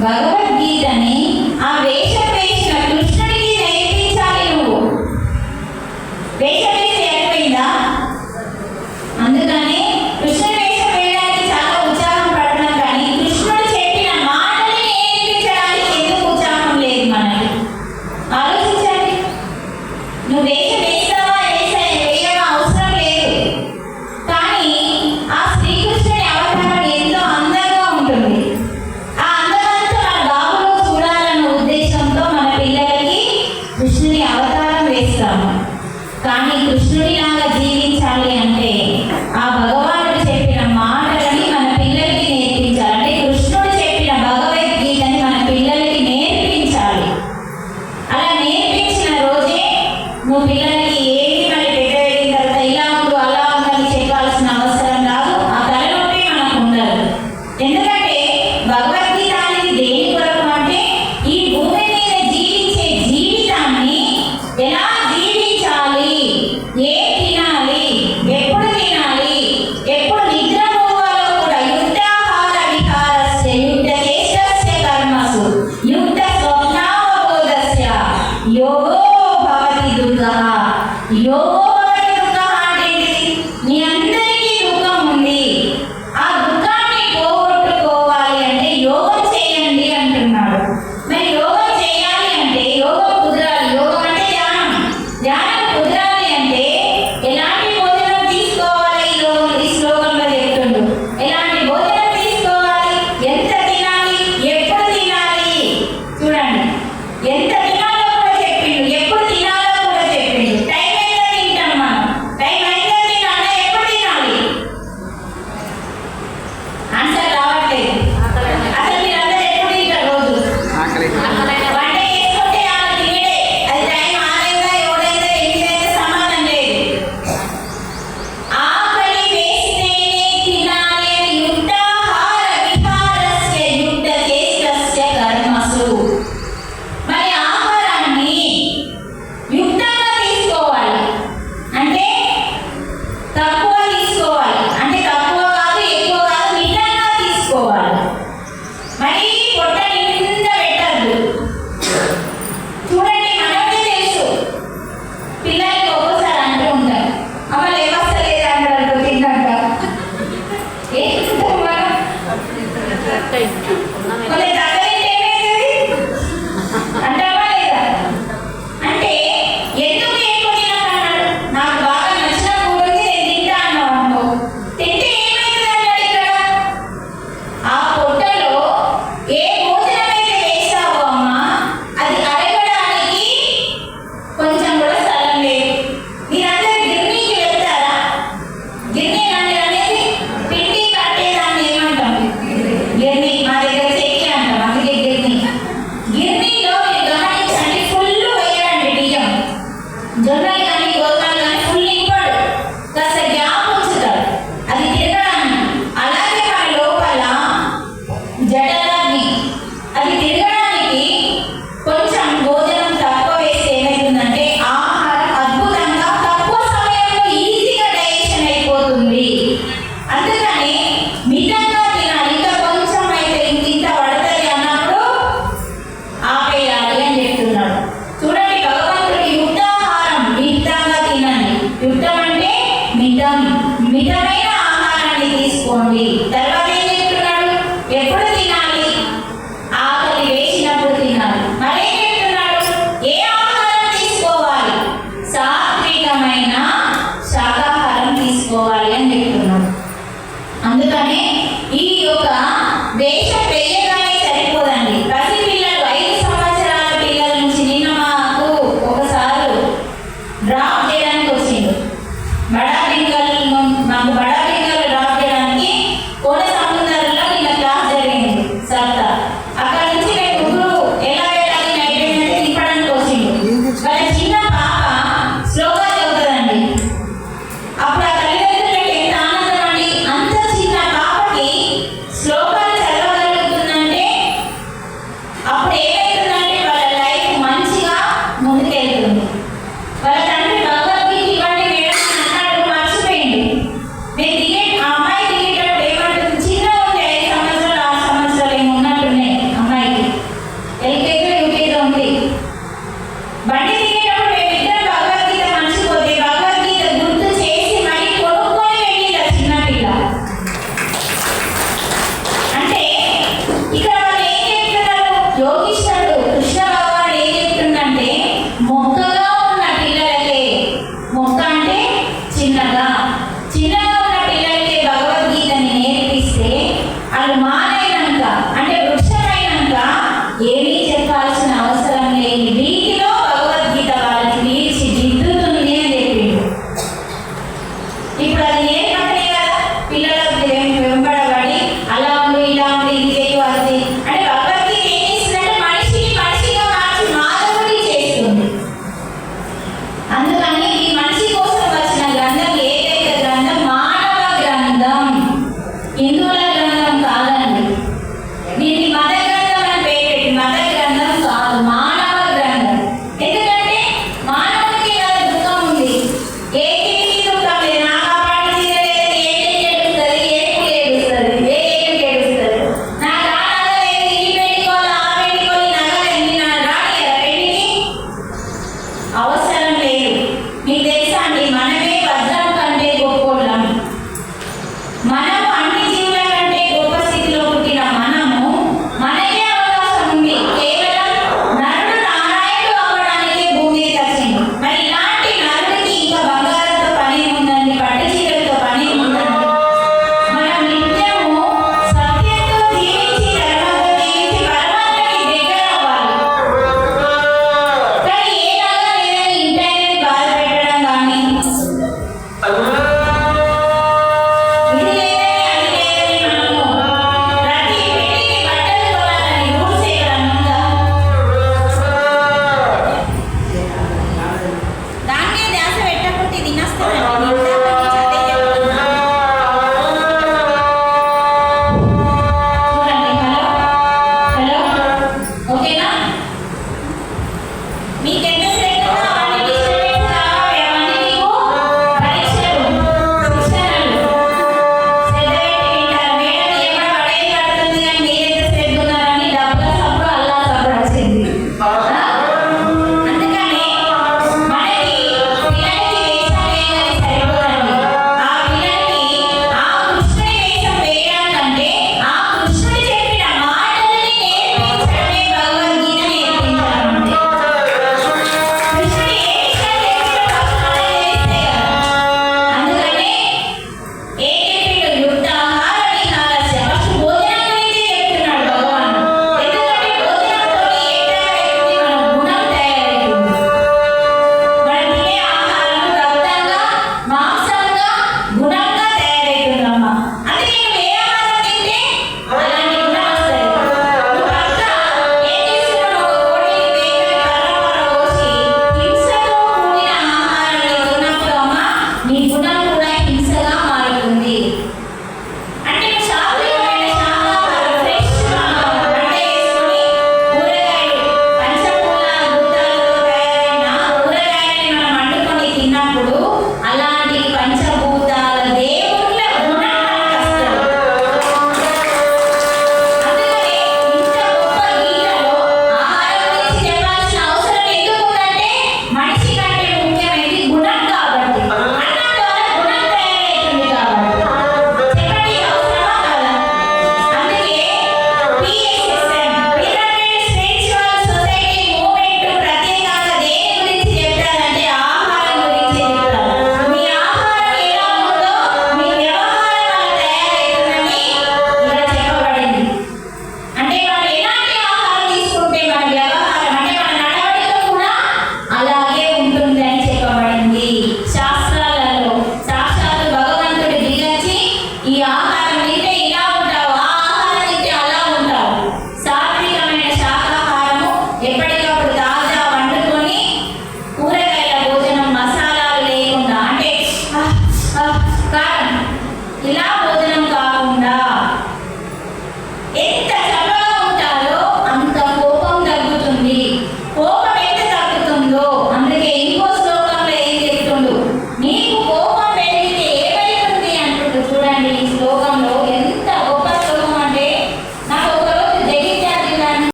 భగవద్గీతని ఆ వేషం వేసిన కృష్ణుడికి నేర్పించాలి. నువ్వు వేషం వేసి అయిపోయిందా? అందుకని కృష్ణుడి వేషం వేయడానికి చాలా ఉత్సాహం పడుతున్నాం, కానీ కృష్ణుడు చెప్పిన మాటని నేర్పించడానికి ఎందుకు ఉత్సాహం లేదు మనకి? ఆలోచించండి. నువ్వు వేషం వేస్తావా వేయవా అవసరం లేదు, కానీ ఆ శ్రీకృష్ణుడి అవతారం ఎంతో అందంగా ఉంటుంది. ఆ అందమంతా మన బాబులో చూడాలన్న ఉద్దేశంతో మన పిల్లలకి కృష్ణుడి అవతారం వేస్తాము. కానీ కృష్ణుడిలాగా జీవించాలి అంటే ఆ భగవానుడు చెప్పిన మాటలని మన పిల్లలకి నేర్పించాలి. అంటే కృష్ణుడు చెప్పిన భగవద్గీతని మన పిల్లలకి నేర్పించాలి. అలా నేర్పించిన రోజే నువ్వు పిల్లలకి ఏది మరి పెద్ద అయిన తర్వాత ఇలా ఉండు అలా ఉందని చెప్పాల్సిన అవసరం రాదు. ఆ తలనొప్పి మనకు ఉండదు. ఎందుకంటే భగవద్గీత అనేది దేని కొరకు అంటే ఈ భూమి మీద జీవించే జీవితాన్ని ఎలా జీవించాలి, ఏం తినాలి, ఎప్పుడు తినాలి, ఎప్పుడు నిద్ర పోవాలో కూడా యుక్తాహార విహారస్య యుక్తచేష్టస్య కర్మసు యుక్త స్వప్నావబోధస్య యోగో భవతి దుఃఖః. యోగో భవతి దుఃఖః అంటే ఏంటిది? మీ అందరికీ దుఃఖం ఉంది, ఆ దుఃఖాన్ని పోగొట్టుకోవాలి అంటే యోగం చేయండి అంటున్నాడు. మరి యోగం చేయాలి అంటే యోగం కుదరాలి. యోగం అంటే ధ్యానం. ధ్యానం కుదరాలి అంటే ఎలాంటి భోజనం తీసుకోవాలి? ఈ శ్లోకంలో చెప్తుండు. ఎలాంటి భోజనం తీసుకోవాలి, ఎంత తినాలి, ఎప్పుడు తినాలి. చూడండి, ఎంత తినాలో కూడా చెప్పిండు, ఎప్పుడు తినాలో కూడా చెప్పిండు. టైం ఎంత తింటాం మనం? టైం ఎంత తినాలి, ఎప్పుడు తినాలి? ఆన్సర్ రావట్లేదు. అసలు మీరందరూ ఎప్పుడు తింటారు రోజు? వంట చేసుకుంటే తినేడే. అది టైం 6 7 8 సంబంధం లేదు. ఆకలి వేస్తేనే తినాలి అని యుక్తాహార విహారస్య యుక్తచేష్టస్య కర్మసు. మరి ఆహారాన్ని యుక్తంగా తీసుకోవాలి అంటే తక్కువ తీసుకోవాలి. అంటే తక్కువ కాదు, ఎక్కువ కాదు, మితంగా తీసుకోవాలి. మరి పొట్ట నిండా పెట్టద్దు. చూడండి, మనకే తెలుసు. పిల్లలకి ఒక్కోసారి అంటూ ఉంటాం, అమ్మ లేవస్తలేదు అంటారు తిందంట. ఏం చూస్తాం మనం? కొంచెం తగ్గలేదు ఏమైతుంది అంటావా లేదా? అంటే ఎందుకు ఎక్కువ తినమన్నాడు? నాకు బాగా నచ్చిన కూర ఉంది, నేను తింటా అన్నావు అనుకో, తింటే ఏమైతుంది అన్నాడు ఇక్కడ. ఆ పొట్టలో ఏ భోజనం అయితే వేస్తావో అమ్మా, అది అరగడానికి కొంచెం కూడా స్థలం లేదు. మీరందరూ గిర్నీకి వెళ్తారా? గిర్నీ అనేది పిండి కట్టేదాన్ని ఏమంటాం? గిర్నీ. మా దగ్గర చెక్కి అంటాం, అందుకే గిర్నీ. గిర్నీలో మీరు గమనించండి, ఫుల్ వేయడండి బియ్యం. జొన్నలు కానీ గోధుమలు కానీ ఫుల్ నింపాడు, కాస్త గ్యాప్ ఉంచుతాడు అది తిరగడానికి. అలాగే మన లోపల జఠరాగ్ని, అది తిరగడానికి కొంచెం భోజనం తక్కువ వేస్తే ఏమవుతుందంటే ఆహారం అద్భుతంగా తక్కువ సమయంలో ఈజీగా డైజెషన్ అయిపోతుంది. అందుకని మితంగా తినాలి. ఇంకా కొంచెం అయితే ఇంత పడుతుంది అన్నప్పుడు ఆపేయాలి అని చెప్తున్నాడు. చూడండి, భగవంతుడు యుక్తాహారం, మితంగా తినండి. యుక్తం అంటే మితం. మితమైన ఆహారాన్ని తీసుకోండి. తర్వాత ఏం చెప్తున్నాడు? ఎప్పుడు తినాలి? ఆకలి వేసినప్పుడు తినాలి. మరేం చెప్తున్నాడు? ఏ ఆహారం తీసుకోవాలి? సాత్వికమైన శాకాహారం తీసుకోవాలి అని చెప్తున్నాడు. అందుకనే ఈ యొక్క వేషం వేయగానే సరిపోదండి. ప్రతి పిల్లలు 5 సంవత్సరాల పిల్లల నుంచి నిన్న మాకు ఒకసారి డ్రాప్ చేయడానికి వచ్చిండు. మాకు బడా బింగల్ డ్రాప్ చేయడానికి కోన సముద్రంలో నిన్న క్లాస్ జరిగింది సప్తా. అక్కడ నుంచి మేము ముగ్గురు ఎలా వెళ్ళాలి నైట్ అంటే తిప్పడానికి వచ్చిండు. వాళ్ళ చిన్న పాప స్లోగా చదువుతుందండి. అప్పుడు ఆ తల్లిదండ్రులకి ఎంత ఆనందం అండి. అంత చిన్న పాపకి శ్లోకాలు చదవగలుగుతుంది మీరు ఈ